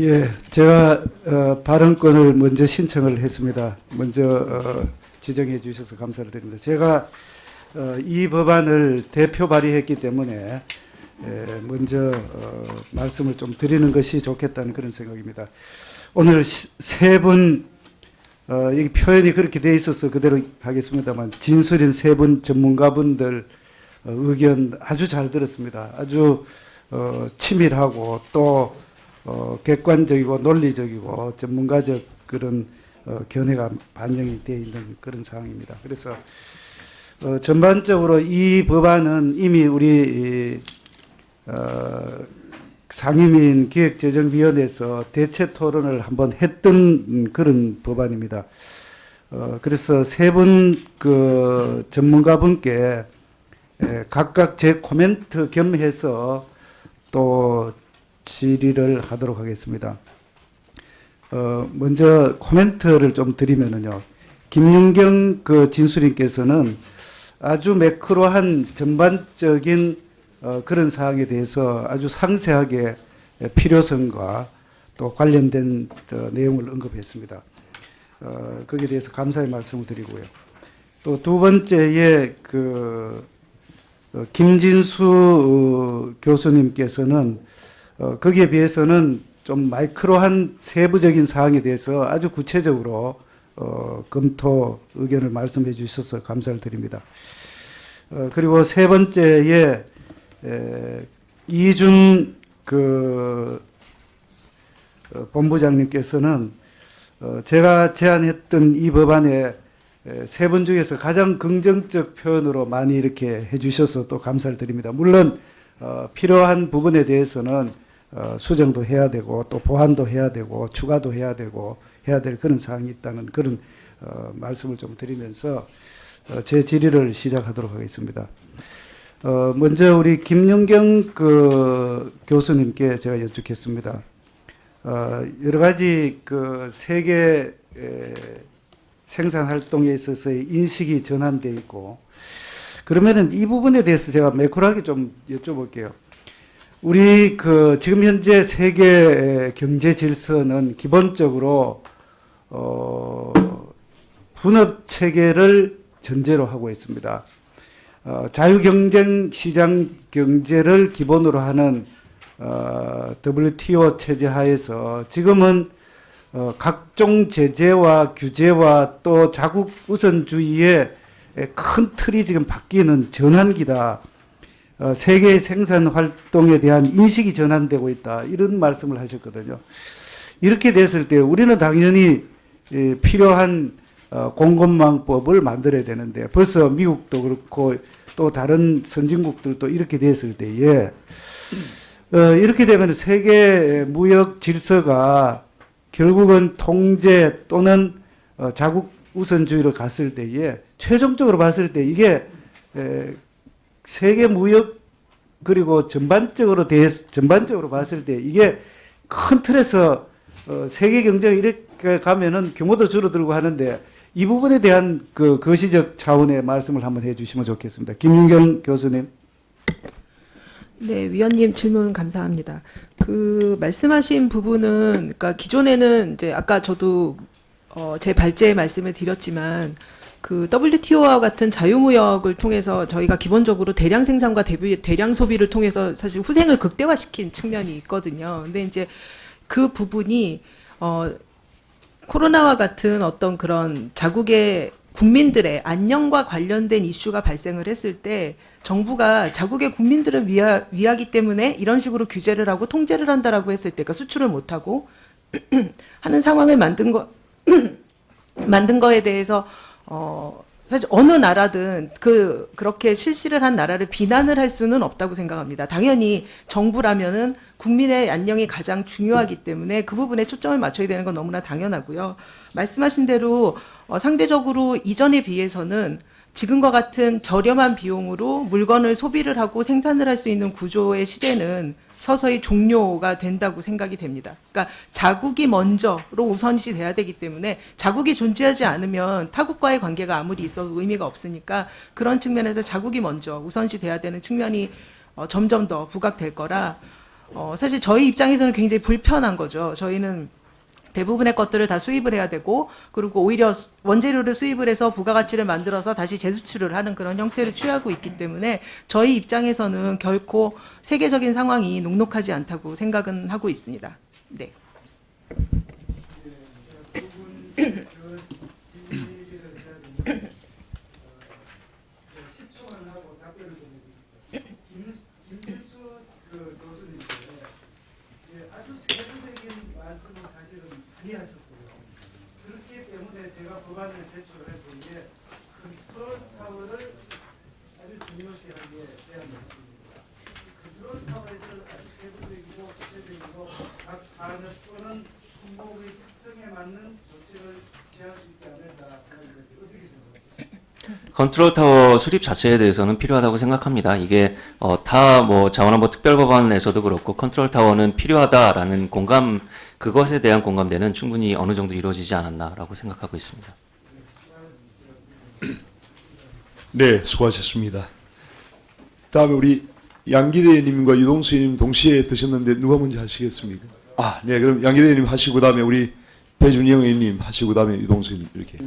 예, 제가 발언권을 먼저 신청을 했습니다. 먼저 지정해 주셔서 감사를 드립니다. 제가 이 법안을 대표 발의했기 때문에 먼저 말씀을 좀 드리는 것이 좋겠다는 그런 생각입니다. 오늘 세 분, 이 표현이 그렇게 돼 있어서 그대로 하겠습니다만, 진술인 세 분 전문가분들 의견 아주 잘 들었습니다. 아주 치밀하고 또 객관적이고 논리적이고 전문가적 그런 견해가 반영이 되어 있는 그런 상황입니다. 그래서 전반적으로 이 법안은 이미 우리 상임위인 기획재정위원회에서 대체 토론을 한번 했던 그런 법안입니다. 그래서 세 분 그 전문가분께 각각 제 코멘트 겸해서 또 질의를 하도록 하겠습니다. 먼저 코멘트를 좀 드리면은요. 김윤경 그 진술인께서는 아주 매크로한 전반적인 그런 사항에 대해서 아주 상세하게 필요성과 또 관련된 내용을 언급했습니다. 거기에 대해서 감사의 말씀을 드리고요. 또 두 번째에 김진수 교수님께서는 거기에 비해서는 좀 마이크로한 세부적인 사항에 대해서 아주 구체적으로 검토 의견을 말씀해 주셔서 감사를 드립니다. 그리고 세 번째에 이준 본부장님께서는 제가 제안했던 이 법안에 세 분 중에서 가장 긍정적 표현으로 많이 이렇게 해주셔서 또 감사를 드립니다. 물론 필요한 부분에 대해서는 수정도 해야 되고 또 보완도 해야 되고 추가도 해야 되고 해야 될 그런 사항이 있다는 그런 말씀을 좀 드리면서 제 질의를 시작하도록 하겠습니다. 먼저 우리 김윤경 교수님께 제가 여쭙겠습니다. 여러 가지 세계 생산 활동에 있어서의 인식이 전환되어 있고, 그러면은 이 부분에 대해서 제가 매크로하게 좀 여쭤볼게요. 우리 지금 현재 세계 경제 질서는 기본적으로 분업 체계를 전제로 하고 있습니다. 자유경쟁 시장 경제를 기본으로 하는 WTO 체제 하에서 지금은 각종 제재와 규제와 또 자국 우선주의의 큰 틀이 지금 바뀌는 전환기다. 세계 생산 활동에 대한 인식이 전환되고 있다. 이런 말씀을 하셨거든요. 이렇게 됐을 때 우리는 당연히 필요한 공급망법을 만들어야 되는데, 벌써 미국도 그렇고 또 다른 선진국들도 이렇게 됐을 때에 이렇게 되면 세계 무역 질서가 결국은 통제 또는 자국 우선주의로 갔을 때에 최종적으로 봤을 때 이게 세계 무역 그리고 전반적으로 봤을 때 이게 큰 틀에서 세계 경쟁이 이렇게 가면은 규모도 줄어들고 하는데, 이 부분에 대한 거시적 차원의 말씀을 한번 해주시면 좋겠습니다. 김윤경 교수님. 네, 위원님 질문 감사합니다. 말씀하신 부분은, 그러니까 기존에는 이제 아까 저도 제 발제의 말씀을 드렸지만, WTO와 같은 자유무역을 통해서 저희가 기본적으로 대량 생산과 대량 소비를 통해서 사실 후생을 극대화시킨 측면이 있거든요. 근데 이제 그 부분이 코로나와 같은 어떤 그런 자국의 국민들의 안녕과 관련된 이슈가 발생을 했을 때 정부가 자국의 국민들을 위하기 때문에 이런 식으로 규제를 하고 통제를 한다라고 했을 때, 그러니까 수출을 못하고 하는 상황을 만든 거에 대해서 사실 어느 나라든 그렇게 실시를 한 나라를 비난을 할 수는 없다고 생각합니다. 당연히 정부라면은 국민의 안녕이 가장 중요하기 때문에 그 부분에 초점을 맞춰야 되는 건 너무나 당연하고요. 말씀하신 대로 상대적으로 이전에 비해서는 지금과 같은 저렴한 비용으로 물건을 소비를 하고 생산을 할 수 있는 구조의 시대는 서서히 종료가 된다고 생각이 됩니다. 그러니까 자국이 먼저로 우선시 돼야 되기 때문에 자국이 존재하지 않으면 타국과의 관계가 아무리 있어도 의미가 없으니까 그런 측면에서 자국이 먼저 우선시 돼야 되는 측면이 점점 더 부각될 거라 사실 저희 입장에서는 굉장히 불편한 거죠. 저희는 대부분의 것들을 다 수입을 해야 되고, 그리고 오히려 원재료를 수입을 해서 부가가치를 만들어서 다시 재수출을 하는 그런 형태를 취하고 있기 때문에 저희 입장에서는 결코 세계적인 상황이 녹록하지 않다고 생각은 하고 있습니다. 네. 아주 세부적인 말씀을 사실은 많이 하셨어요. 그렇기 때문에 제가 법안을 제출해서 이게 컨트롤 타워를 아주 중요시하게 제안을 했습니다. 컨트롤 타워에서 아주 세부적이고 구체적이고 각 사안을 또는 항목의 특성에 맞는 조치를 취할 수 있지 않을까 생각합니다. 어떻게 생각하세요? 컨트롤 타워 수립 자체에 대해서는 필요하다고 생각합니다. 이게 다 뭐 자원안보 특별법안에서도 그렇고 컨트롤 타워는 필요하다라는 공감, 그것에 대한 공감대는 충분히 어느 정도 이루어지지 않았나라고 생각하고 있습니다. 네, 수고하셨습니다. 다음에 우리 양기대 의원님과 유동수 의원님 동시에 드셨는데 누가 먼저 하시겠습니까? 아, 네, 그럼 양기대 의원님 하시고 그다음에 우리 배준영 의원님 하시고 그다음에 유동수 의원님 이렇게.